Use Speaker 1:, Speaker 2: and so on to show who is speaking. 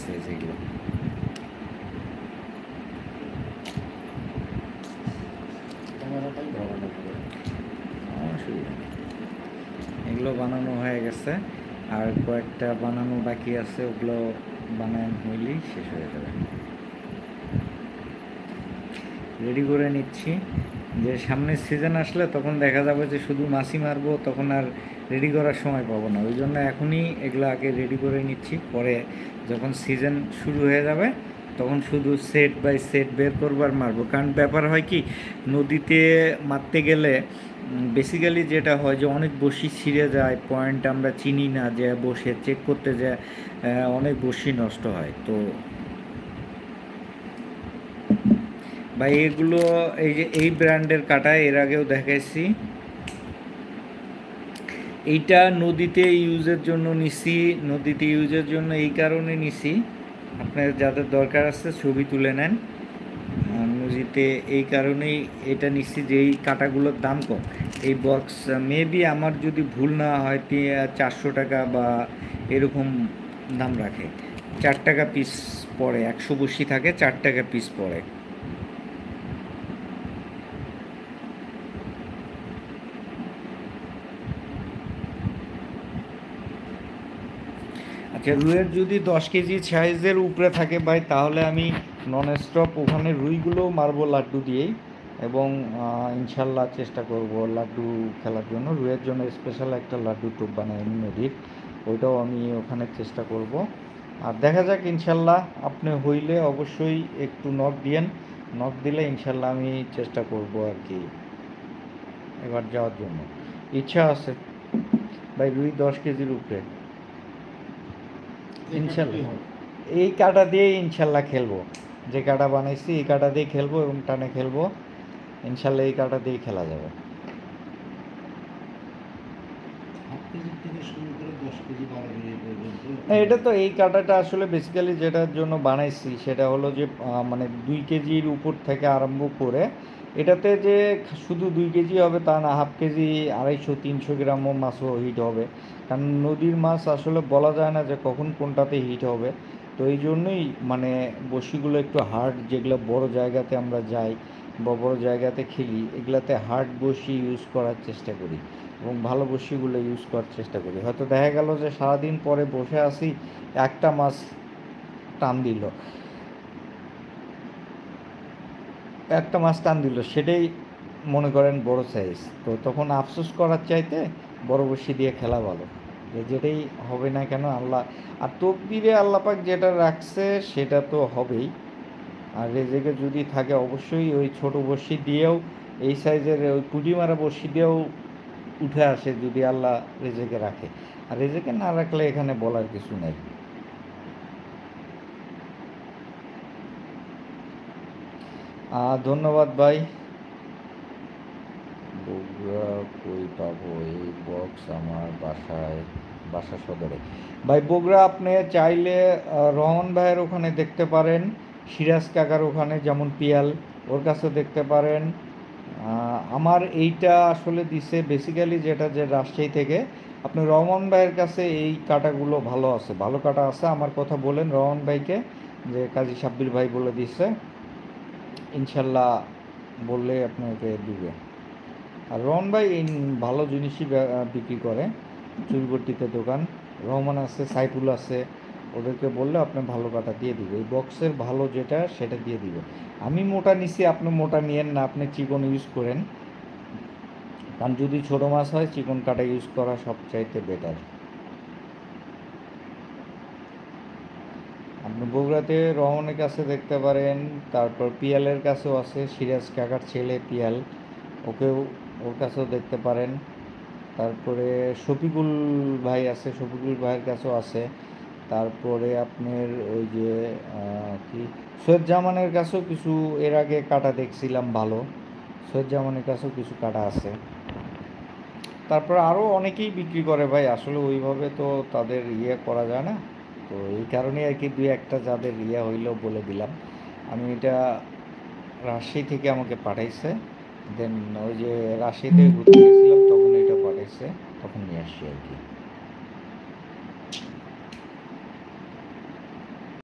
Speaker 1: Size এগুলো। অসুবিধা নেই, এগুলো বানানো হয়ে গেছে, আর কয়েকটা বানানো বাকি আছে, ওগুলো বানানো হইলেই শেষ হয়ে যাবে। রেডি করে নিচ্ছি, যে সামনের সিজন আসলে তখন দেখা যাবে যে শুধু মাছি মারবো, তখন আর রেডি করার সময় পাবো না। ওই জন্য এখনই এগুলো আগে রেডি করে নিচ্ছি, পরে যখন সিজন শুরু হয়ে যাবে তখন শুধু সেট বাই সেট বের করবো আর মারবো। কারণ ব্যাপার হয় কি, নদীতে মারতে গেলে বেসিক্যালি যেটা হয় যে অনেক বসি ছিঁড়ে যায়, পয়েন্ট আমরা চিনি না, যে বসে চেক করতে যায় অনেক বসি নষ্ট হয়। তো বা এগুলো, এই যে এই ব্র্যান্ডের কাটা এর আগেও দেখাইছি, এইটা নদীতে ইউজের জন্য নিছি। নদীতে ইউজের জন্য এই কারণে নিছি, আপনার যাদের দরকার আছে ছবি তুলে নেন। নদীতে এই কারণেই এটা নিচ্ছি যে এই কাটাগুলোর দাম কম। এই বক্স মেবি আমার যদি ভুল না হয় 400 টাকা বা এরকম দাম রাখে। 4 টাকা পিস পড়ে, 100 বসি থাকে, 4 টাকা পিস পড়ে। আচ্ছা, রুইয়ের যদি 10 কেজি সাইজের উপরে থাকে ভাই, তাহলে আমি নন স্টপ ওখানে রুইগুলো মারবো লাড্ডু দিয়েই, এবং ইনশাল্লাহ চেষ্টা করব লাড্ডু খেলার জন্য। রুইয়ের জন্য স্পেশাল একটা লাড্ডু টোপ বানাই নদীর, ওইটাও আমি ওখানে চেষ্টা করব। আর দেখা যাক, ইনশাল্লাহ আপনি হইলে অবশ্যই একটু নক দিয়েন, নক দিলে ইনশাল্লাহ আমি চেষ্টা করব আর কি এবার যাওয়ার জন্য। ইচ্ছা আছে ভাই, রুই 10 কেজির উপরে ইনশাল্লাহ। এই কাটা দিয়ে ইনশাল্লাহ খেলবো, যে কাটা বানাইছি এই কাটা দিয়ে খেলবো এবং টানে খেলবো ইনশাল্লাহ, এই কাটা দিয়েই খেলা যাবে। এটা তো এই কাটাটা আসলে বেসিক্যালি যেটার জন্য বানাইছি সেটা হলো যে মানে 2 কেজির উপর থেকে আরম্ভ করে, এটাতে যে শুধু 2 কেজি হবে তা না, হাফ কেজি 250-300 গ্রামও মাছও হিট হবে। কারণ নদীর মাছ আসলে বলা যায় না যে কখন কোনটাতে হিট হবে। তো এই জন্যই মানে বড়শিগুলো একটু হার্ড, যেগুলো বড় জায়গাতে আমরা যাই বা বড় জায়গাতে খেলি, এগুলাতে হার্ড বড়শি ইউজ করার চেষ্টা করি এবং ভালো বড়শিগুলো ইউজ করার চেষ্টা করি। হয়তো দেখা গেল যে সারাদিন পরে বসে আছি, একটা মাছ টান দিল, একটা মাছ টান দিল, সেটাই মনে করেন বড় সাইজ, তো তখন আফসোস করার চাইতে বড় বড়শি দিয়ে খেলা ভালো। যে যেটাই হবে না কেন আল্লাহ, আর তকদিরে আল্লাপাক যেটা রাখছে সেটা তো হবেই। আর রেজেকে যদি থাকে অবশ্যই ওই ছোট বড়শি দিয়েও, এই সাইজের ওই পুঁটি মারা বড়শি দিয়েও উঠে আসে যদি আল্লাহ রেজেকে রাখে। আর রেজেকে না রাখলে এখানে বলার কিছু নেই। ধন্যবাদ ভাই। বগুড়া কই পাবো এই বক্স? আমার বাসা সদরে। ভাই বগুড়া আপনি চাইলে রহমান ভাইয়ের ওখানে দেখতে পারেন, সিরাজ কাকার ওখানে যেমন পিয়াল, ওর কাছে দেখতে পারেন। আমার এইটা আসলে দিছে বেসিক্যালি যেটা, যে রাজশাহী থেকে। আপনি রহমান ভাইয়ের কাছে এই কাটাগুলো ভালো আছে, ভালো কাটা আছে। আমার কথা বলেন রহমান ভাইকে, যে কাজী সাব্বির ভাই বলে দিচ্ছে, ইনশাল্লাহ বললে আপনাকে দিবে। আর রহমান ভাই ভালো জিনিসই বিক্রি করে, চুরবর্তিতে দোকান। রহমান আছে, সাইফুল আছে, ওদেরকে বললে আপনি ভালো কাটা দিয়ে দিবে, এই বক্সের ভালো যেটা সেটা দিয়ে দিবে। আমি মোটা নিছি, আপনি মোটা নিয়েন না, আপনি চিকন ইউজ করেন। কারণ যদি ছোটো মাছ হয় চিকন কাটা ইউজ করা সবচাইতে বেটার। আপনি বগুড়াতে রহমানের কাছে দেখতে পারেন, তারপর পিয়ালের কাছেও আছে, সিরাজ কাকার ছেলে পিয়াল, ওকেও, ওর কাছেও দেখতে পারেন। তারপরে শফিকুল ভাই আছে, শফিকুল ভাইয়ের কাছেও আছে। তারপরে আপনার ওই যে কি সৈয়দ জামানের কাছেও কিছু এর আগে কাটা দেখছিলাম ভালো, সৈয়দ জামানের কাছেও কিছু কাটা আছে। তারপর আরও অনেকেই বিক্রি করে ভাই, আসলে ওইভাবে তো তাদের ইয়ে করা যায় না। তো এই কারণেই আর কি দুই একটা যাদের ইয়ে হইলেও বলে দিলাম। আমি এটা রাজশাহী থেকে আমাকে পাঠাইছে, দেন ওই যে রাজশাহীতে ঘুরতে গেছিলাম তখন এটা পাঠাইছে, তখন নিয়ে আসছি আর কি।